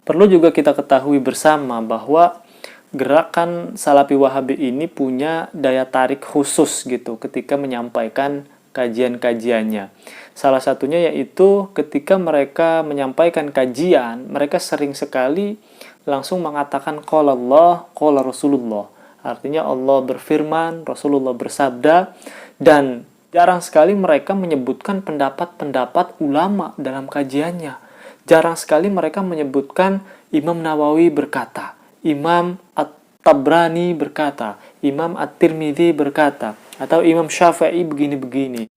Perlu juga kita ketahui bersama bahwa gerakan Salafi Wahabi ini punya daya tarik khusus gitu ketika menyampaikan kajian-kajiannya. Salah satunya yaitu ketika mereka menyampaikan kajian, mereka sering sekali langsung mengatakan qala Allah, qala Rasulullah. Artinya Allah berfirman, Rasulullah bersabda, dan jarang sekali mereka menyebutkan pendapat-pendapat ulama dalam kajiannya. Jarang sekali mereka menyebutkan Imam Nawawi berkata, Imam At-Tabrani berkata, Imam At-Tirmidzi berkata, atau Imam Syafi'i begini-begini.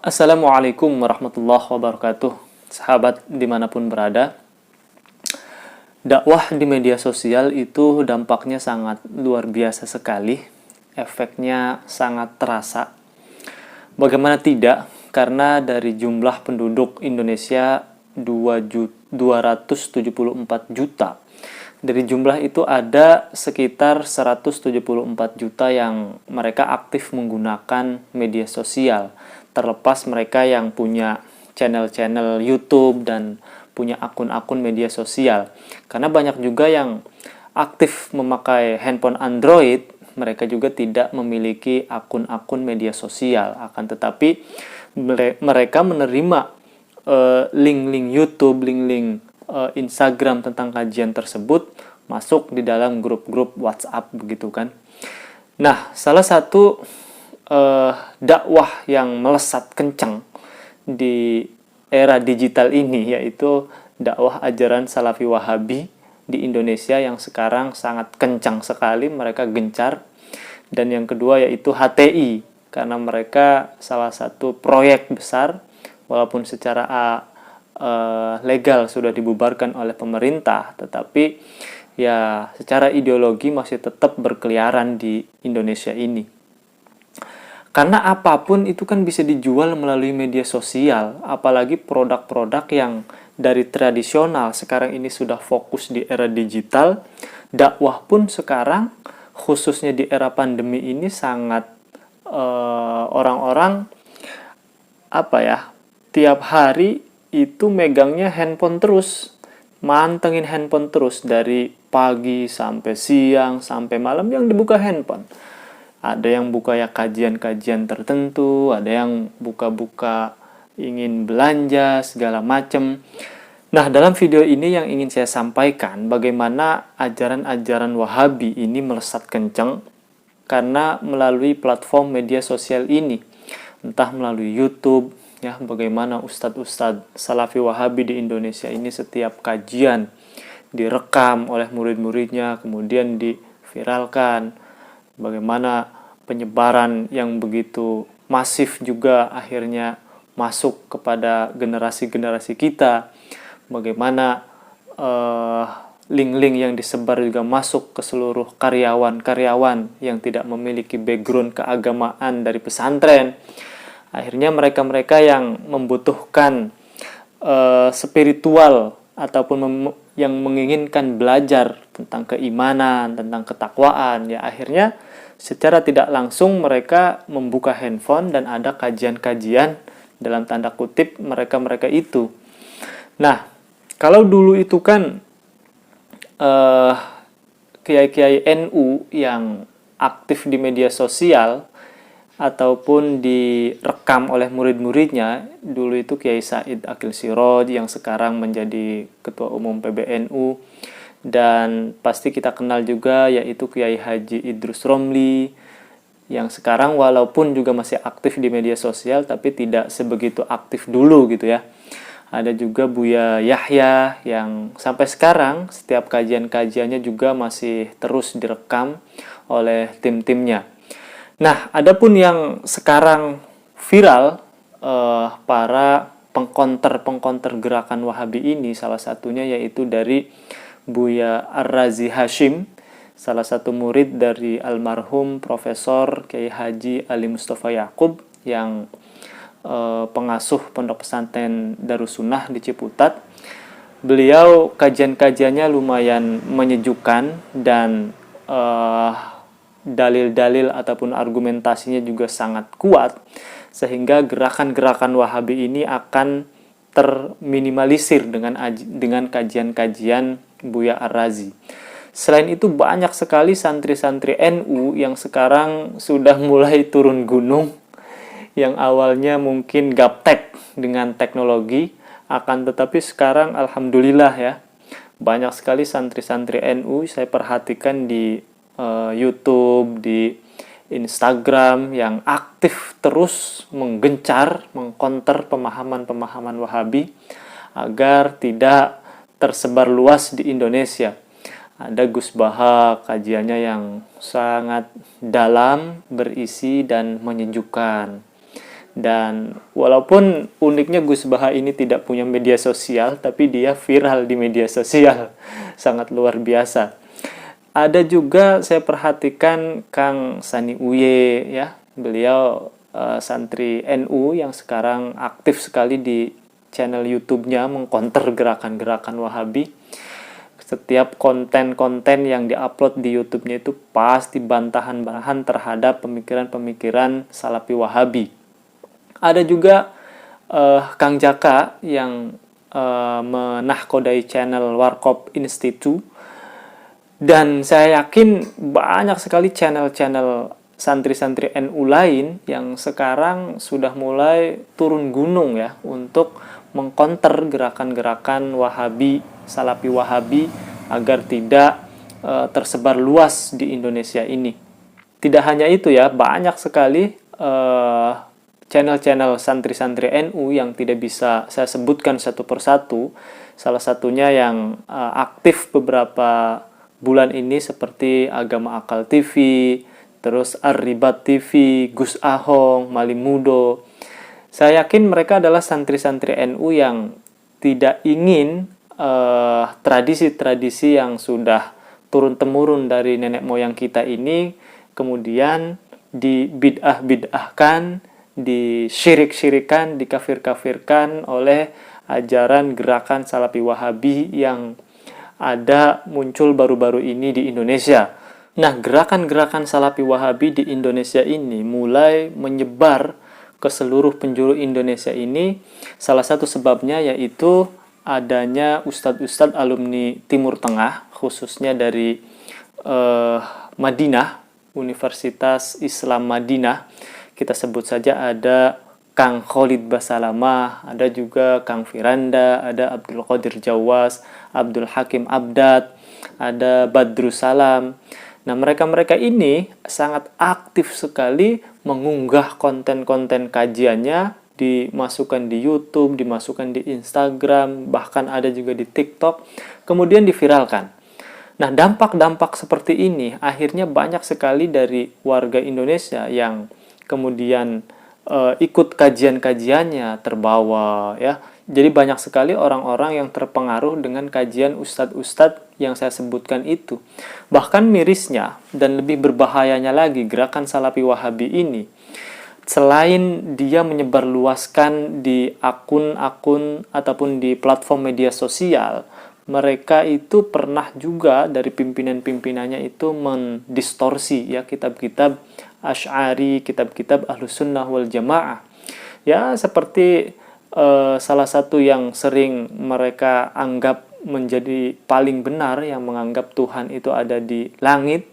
Assalamualaikum warahmatullahi wabarakatuh. Sahabat dimanapun berada, dakwah di media sosial itu dampaknya sangat luar biasa sekali. Efeknya sangat terasa. Bagaimana tidak? Karena dari jumlah penduduk Indonesia 274 juta. Dari jumlah itu ada sekitar 174 juta yang mereka aktif menggunakan media sosial. Terlepas mereka yang punya channel-channel YouTube dan punya akun-akun media sosial. Karena banyak juga yang aktif memakai handphone Android, mereka juga tidak memiliki akun-akun media sosial. Akan tetapi mereka menerima link-link YouTube, link-link Instagram tentang kajian tersebut masuk di dalam grup-grup WhatsApp begitu kan. Nah, salah satu dakwah yang melesat kencang di era digital ini yaitu dakwah ajaran Salafi Wahabi di Indonesia yang sekarang sangat kencang sekali, mereka gencar. Dan yang kedua yaitu HTI, karena mereka salah satu proyek besar walaupun secara legal sudah dibubarkan oleh pemerintah, tetapi ya secara ideologi masih tetap berkeliaran di Indonesia ini. Karena apapun itu kan bisa dijual melalui media sosial, apalagi produk-produk yang dari tradisional sekarang ini sudah fokus di era digital. Dakwah pun sekarang khususnya di era pandemi ini sangat orang-orang tiap hari itu megangnya handphone terus, mantengin handphone terus dari pagi sampai siang sampai malam yang dibuka handphone. Ada yang buka ya kajian-kajian tertentu, ada yang buka-buka ingin belanja segala macam. Nah, dalam video ini yang ingin saya sampaikan bagaimana ajaran-ajaran Wahabi ini melesat kencang karena melalui platform media sosial ini, entah melalui YouTube, ya, bagaimana ustadz-ustadz Salafi Wahabi di Indonesia ini setiap kajian direkam oleh murid-muridnya, kemudian diviralkan. Bagaimana penyebaran yang begitu masif juga akhirnya masuk kepada generasi-generasi kita. Bagaimana link-link yang disebar juga masuk ke seluruh karyawan-karyawan yang tidak memiliki background keagamaan dari pesantren. Akhirnya mereka-mereka yang membutuhkan spiritual ataupun yang menginginkan belajar tentang keimanan, tentang ketakwaan, ya akhirnya secara tidak langsung mereka membuka handphone dan ada kajian-kajian dalam tanda kutip mereka-mereka itu. Nah, kalau dulu itu kan kiai-kiai NU yang aktif di media sosial ataupun direkam oleh murid-muridnya, dulu itu Kiai Said Akil Siraj yang sekarang menjadi Ketua Umum PBNU, dan pasti kita kenal juga yaitu Kiai Haji Idrus Romli yang sekarang walaupun juga masih aktif di media sosial tapi tidak sebegitu aktif dulu gitu ya. Ada juga Buya Yahya yang sampai sekarang setiap kajian-kajiannya juga masih terus direkam oleh tim-timnya. Nah, adapun yang sekarang viral, para pengkonter gerakan Wahabi ini, salah satunya yaitu dari Buya Ar-Razi Hashim, salah satu murid dari almarhum Profesor Kiai Haji Ali Mustafa Yaqub yang pengasuh Pondok Pesantren Darussunnah di Ciputat. Beliau kajian-kajiannya lumayan menyejukkan dan dalil-dalil ataupun argumentasinya juga sangat kuat, sehingga gerakan-gerakan Wahabi ini akan terminimalisir dengan kajian-kajian Buya Ar-Razi. Selain itu banyak sekali santri-santri NU yang sekarang sudah mulai turun gunung, yang awalnya mungkin gaptek dengan teknologi, akan tetapi sekarang alhamdulillah ya, banyak sekali santri-santri NU saya perhatikan di YouTube, di Instagram yang aktif terus menggencar, mengkonter pemahaman-pemahaman Wahabi agar tidak tersebar luas di Indonesia. Ada Gus Baha, kajiannya yang sangat dalam, berisi, dan menyejukkan. Dan walaupun uniknya Gus Baha ini tidak punya media sosial, tapi dia viral di media sosial. Sangat luar biasa. Ada juga saya perhatikan Kang Sani Uye, ya. Beliau santri NU yang sekarang aktif sekali di channel YouTube-nya mengkonter gerakan-gerakan Wahabi. Setiap konten-konten yang diupload di YouTube-nya itu pasti bantahan-bantahan terhadap pemikiran-pemikiran Salafi Wahabi. Ada juga Kang Jaka yang menahkodai channel Warkop Institute, dan saya yakin banyak sekali channel-channel santri-santri NU lain yang sekarang sudah mulai turun gunung ya untuk mengkonter gerakan-gerakan Wahabi, Salafi Wahabi agar tidak tersebar luas di Indonesia ini. Tidak hanya itu ya, banyak sekali channel-channel santri-santri NU yang tidak bisa saya sebutkan satu persatu. Salah satunya yang aktif beberapa bulan ini seperti Agama Akal TV, terus Ar-Ribat TV, Gus Ahong, Malimudo. Saya yakin mereka adalah santri-santri NU yang tidak ingin tradisi-tradisi yang sudah turun-temurun dari nenek moyang kita ini kemudian dibid'ah-bid'ahkan, disyirik-syirikan, dikafir-kafirkan oleh ajaran gerakan Salafi Wahabi yang ada muncul baru-baru ini di Indonesia. Nah, gerakan-gerakan Salafi Wahabi di Indonesia ini mulai menyebar ke seluruh penjuru Indonesia ini. Salah satu sebabnya yaitu adanya ustadz-ustadz alumni Timur Tengah, khususnya dari Madinah, Universitas Islam Madinah. Kita sebut saja ada Kang Khalid Basalamah, ada juga Kang Firanda, ada Abdul Qadir Jawas, Abdul Hakim Abdad, ada Badrus Salam. Nah, mereka-mereka ini sangat aktif sekali mengunggah konten-konten kajiannya, dimasukkan di YouTube, dimasukkan di Instagram, bahkan ada juga di TikTok, kemudian diviralkan. Nah, dampak-dampak seperti ini akhirnya banyak sekali dari warga Indonesia yang kemudian ikut kajian-kajiannya, terbawa ya. Jadi banyak sekali orang-orang yang terpengaruh dengan kajian ustadz-ustadz yang saya sebutkan itu. Bahkan mirisnya dan lebih berbahayanya lagi, gerakan Salafi Wahabi ini, selain dia menyebarluaskan di akun-akun ataupun di platform media sosial, mereka itu pernah juga dari pimpinan-pimpinannya itu mendistorsi ya kitab-kitab Asy'ari, kitab-kitab Ahlus Sunnah wal Jamaah. Ya, seperti salah satu yang sering mereka anggap menjadi paling benar, yang menganggap Tuhan itu ada di langit.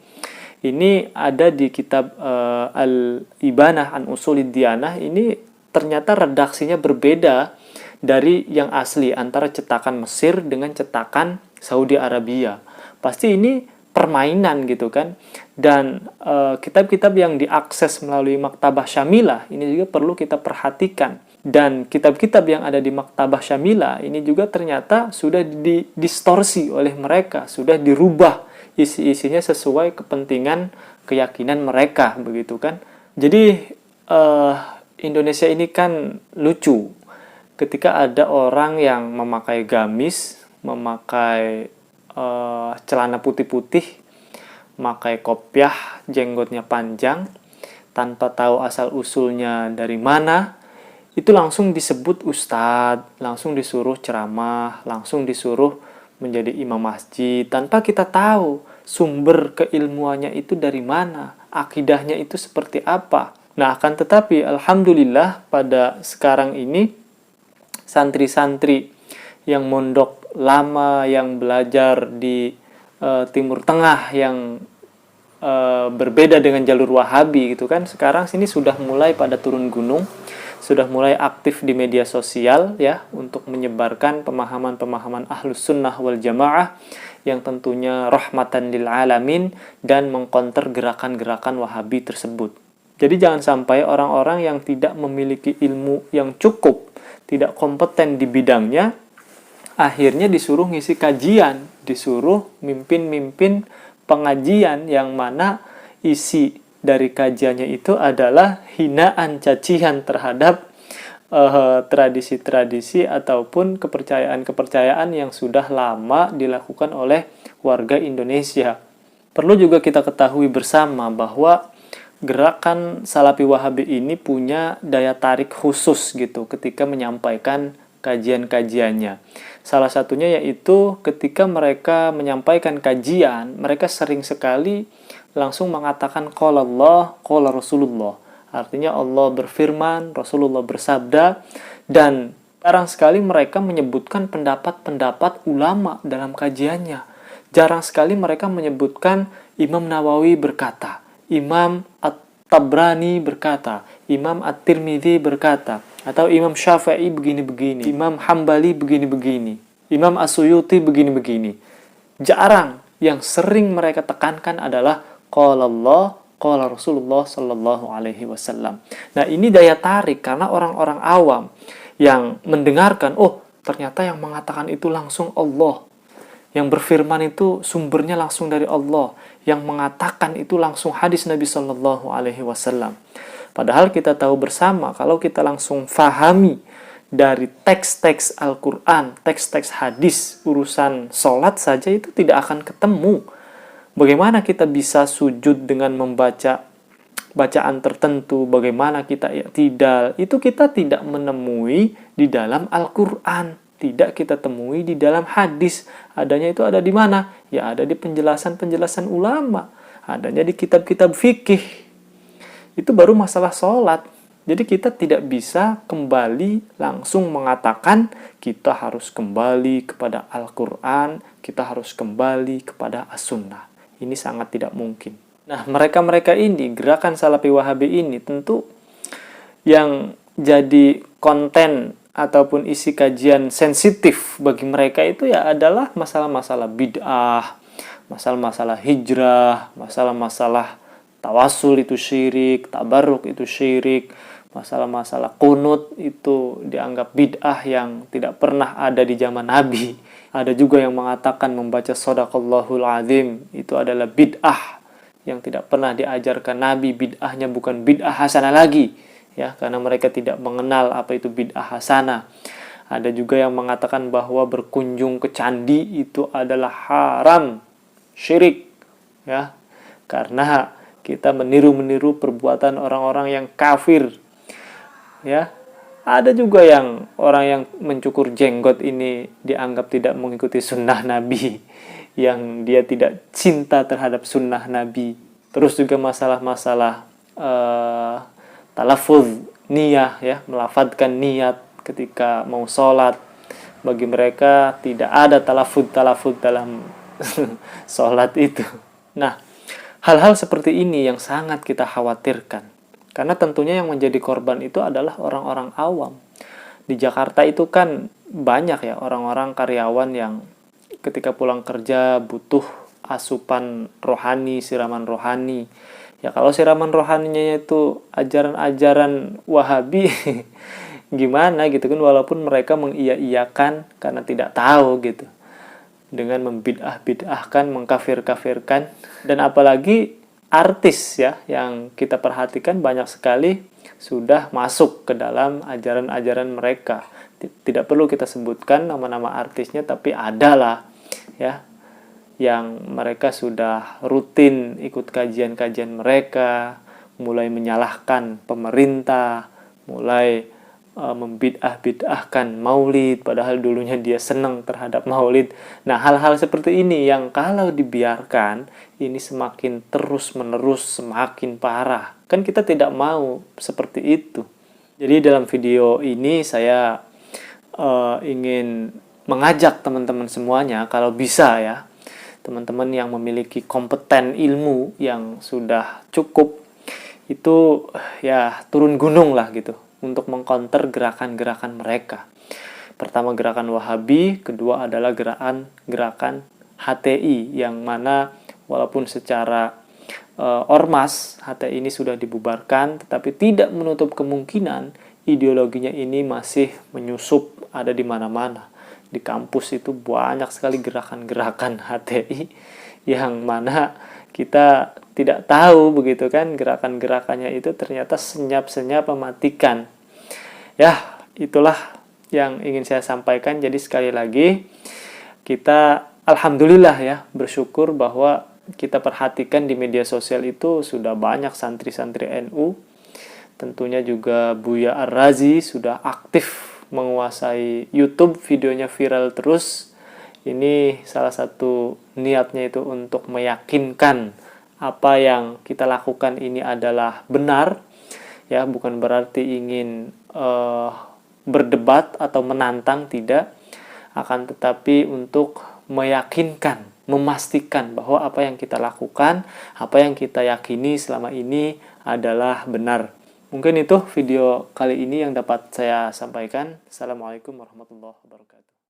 Ini ada di kitab Al-Ibanah an Usulid Diyanah. Ini ternyata redaksinya berbeda dari yang asli, antara cetakan Mesir dengan cetakan Saudi Arabia. Pasti ini permainan gitu kan. Dan kitab-kitab yang diakses melalui Maktabah Syamilah ini juga perlu kita perhatikan. Dan kitab-kitab yang ada di Maktabah Syamilah ini juga ternyata sudah didistorsi oleh mereka, sudah dirubah isi-isinya sesuai kepentingan keyakinan mereka, begitu kan. Jadi Indonesia ini kan lucu. Ketika ada orang yang memakai gamis, memakai celana putih-putih, memakai kopiah, jenggotnya panjang, tanpa tahu asal-usulnya dari mana, itu langsung disebut ustadz, langsung disuruh ceramah, langsung disuruh menjadi imam masjid, tanpa kita tahu sumber keilmuannya itu dari mana, akidahnya itu seperti apa. Nah, akan tetapi alhamdulillah pada sekarang ini santri-santri yang mondok lama, yang belajar di Timur Tengah, yang berbeda dengan jalur Wahabi gitu kan, sekarang sini sudah mulai pada turun gunung, sudah mulai aktif di media sosial ya, untuk menyebarkan pemahaman-pemahaman Ahlus Sunnah wal Jamaah yang tentunya rahmatan lil alamin dan mengkonter gerakan-gerakan Wahabi tersebut. Jadi jangan sampai orang-orang yang tidak memiliki ilmu yang cukup, tidak kompeten di bidangnya, akhirnya disuruh ngisi kajian, disuruh mimpin-mimpin pengajian yang mana isi dari kajiannya itu adalah hinaan, cacian terhadap tradisi-tradisi ataupun kepercayaan-kepercayaan yang sudah lama dilakukan oleh warga Indonesia. Perlu juga kita ketahui bersama bahwa gerakan Salafi Wahabi ini punya daya tarik khusus gitu ketika menyampaikan kajian-kajiannya. Salah satunya yaitu ketika mereka menyampaikan kajian, mereka sering sekali langsung mengatakan qala Allah, qala Rasulullah. Artinya Allah berfirman, Rasulullah bersabda, dan jarang sekali mereka menyebutkan pendapat-pendapat ulama dalam kajiannya. Jarang sekali mereka menyebutkan Imam Nawawi berkata, Imam At-Tabrani berkata, Imam At-Tirmidzi berkata, atau Imam Syafi'i begini-begini, Imam Hambali begini-begini, Imam As-Suyuti begini-begini. Jarang. Yang sering mereka tekankan adalah qala Allah, qala Rasulullah sallallahu alaihi wasallam. Nah, ini daya tarik karena orang-orang awam yang mendengarkan, oh, ternyata yang mengatakan itu langsung Allah. Yang berfirman itu sumbernya langsung dari Allah. Yang mengatakan itu langsung hadis Nabi sallallahu alaihi wasallam. Padahal kita tahu bersama kalau kita langsung fahami dari teks-teks Al-Quran, teks-teks hadis, urusan sholat saja itu tidak akan ketemu. Bagaimana kita bisa sujud dengan membaca bacaan tertentu, bagaimana kita i'tidal, itu kita tidak menemui di dalam Al-Quran, tidak kita temui di dalam hadis. Adanya itu ada di mana? Ya ada di penjelasan-penjelasan ulama, adanya di kitab-kitab fikih. Itu baru masalah sholat. Jadi kita tidak bisa kembali langsung mengatakan kita harus kembali kepada Al-Quran, kita harus kembali kepada As-Sunnah. Ini sangat tidak mungkin. Nah, mereka-mereka ini, gerakan Salafi Wahabi ini tentu yang jadi konten ataupun isi kajian sensitif bagi mereka itu ya adalah masalah-masalah bid'ah, masalah-masalah hijrah, masalah-masalah tawasul itu syirik, tabarruk itu syirik, masalah-masalah kunut itu dianggap bid'ah yang tidak pernah ada di zaman Nabi. Ada juga yang mengatakan membaca Shadaqallahul Azim itu adalah bid'ah yang tidak pernah diajarkan Nabi. Bid'ahnya bukan bid'ah hasanah lagi, ya, karena mereka tidak mengenal apa itu bid'ah hasanah. Ada juga yang mengatakan bahwa berkunjung ke candi itu adalah haram, syirik, ya, karena kita meniru-meniru perbuatan orang-orang yang kafir, ya. Ada juga yang orang yang mencukur jenggot ini dianggap tidak mengikuti sunnah Nabi, yang dia tidak cinta terhadap sunnah Nabi. Terus juga masalah-masalah talaffuz niyah, ya, melafadzkan niat ketika mau sholat. Bagi mereka tidak ada talaffuz dalam sholat itu. Nah, hal-hal seperti ini yang sangat kita khawatirkan. Karena tentunya yang menjadi korban itu adalah orang-orang awam. Di Jakarta itu kan banyak ya orang-orang karyawan yang ketika pulang kerja butuh asupan rohani, siraman rohani. Ya kalau siraman rohaninya itu ajaran-ajaran Wahabi, gimana gitu kan, walaupun mereka mengiya-iyakan karena tidak tahu gitu. Dengan membid'ah-bid'ahkan, mengkafir-kafirkan, dan apalagi artis ya yang kita perhatikan banyak sekali sudah masuk ke dalam ajaran-ajaran mereka. Tidak perlu kita sebutkan nama-nama artisnya, tapi adalah ya yang mereka sudah rutin ikut kajian-kajian mereka, mulai menyalahkan pemerintah, mulai membid'ah-bid'ahkan maulid, padahal dulunya dia senang terhadap maulid. Nah, hal-hal seperti ini yang kalau dibiarkan, ini semakin terus-menerus, semakin parah. Kan kita tidak mau seperti itu. Jadi dalam video ini saya ingin mengajak teman-teman semuanya, kalau bisa ya, teman-teman yang memiliki kompeten ilmu yang sudah cukup, itu ya turun gunung lah gitu, untuk mengcounter gerakan-gerakan mereka. Pertama gerakan Wahabi, kedua adalah gerakan HTI, yang mana walaupun secara ormas HTI ini sudah dibubarkan, tetapi tidak menutup kemungkinan ideologinya ini masih menyusup ada di mana-mana. Di kampus itu banyak sekali gerakan-gerakan HTI yang mana kita tidak tahu begitu kan, gerakan-gerakannya itu ternyata senyap-senyap mematikan. Ya, itulah yang ingin saya sampaikan. Jadi sekali lagi, kita alhamdulillah ya, bersyukur bahwa kita perhatikan di media sosial itu sudah banyak santri-santri NU. Tentunya juga Buya Ar-Razi sudah aktif menguasai YouTube, videonya viral terus. Ini salah satu niatnya itu untuk meyakinkan apa yang kita lakukan ini adalah benar, ya, bukan berarti ingin berdebat atau menantang, tidak, akan tetapi untuk meyakinkan, memastikan bahwa apa yang kita lakukan, apa yang kita yakini selama ini adalah benar. Mungkin itu video kali ini yang dapat saya sampaikan. Assalamualaikum warahmatullahi wabarakatuh.